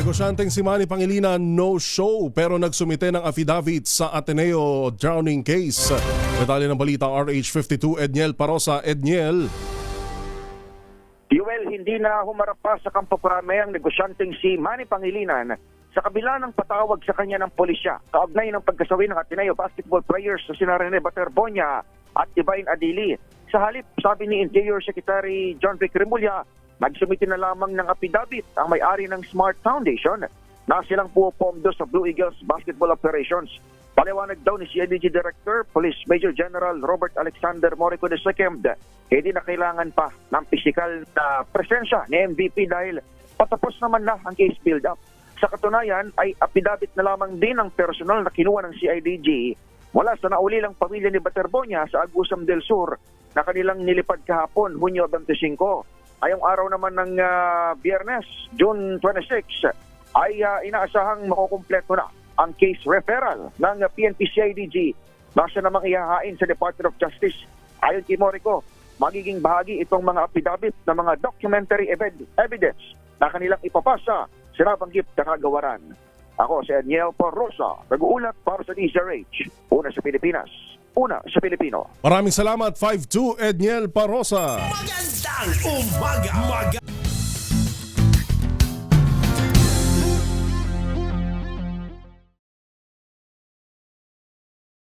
Negosyanteng si Manny Pangilinan no show pero nagsumite ng affidavit sa Ateneo drowning case. Detalye ng balita RH52 Edniel Parosa. Edniel. Yuel, hindi na humarap pa sa Campo Crame ang negosyanteng si Manny Pangilinan sa kabila ng patawag sa kanya ng pulisya kaugnay ng pagkasawi ng Ateneo basketball players na sina Rene Baterbonia at Divine Adili. Sa halip, sabi ni Interior Secretary John Vic Remulla, nagsumite na lamang ng affidavit ang may-ari ng Smart Foundation na silang pupondo sa Blue Eagles basketball operations. Paliwanag daw ni CIDG Director, Police Major General Robert Alexander Morico II, hindi na kailangan pa ng pisikal na presensya ni MVP dahil patapos naman na ang case build-up. Sa katunayan ay affidavit na lamang din ang personal na kinuha ng CIDG mula sa naulilang pamilya ni Baterbonia sa Agusam del Sur na kanilang nilipad kahapon, Hunyo 25. Ayong araw naman ng Biyernes, June 26, ay inaasahang makukumpleto na ang case referral ng PNP-CIDG na siya namang ihahain sa Department of Justice. Ayon kay Morico, magiging bahagi itong mga affidavit na mga documentary evidence na kanilang ipapasa sa nabanggit na kagawaran. Ako si Edniel Parosa, nag-uulat para sa DZRH. Una sa Pilipinas, una sa Pilipino. Maraming salamat 52 Edniel Parosa. Magandang umaga!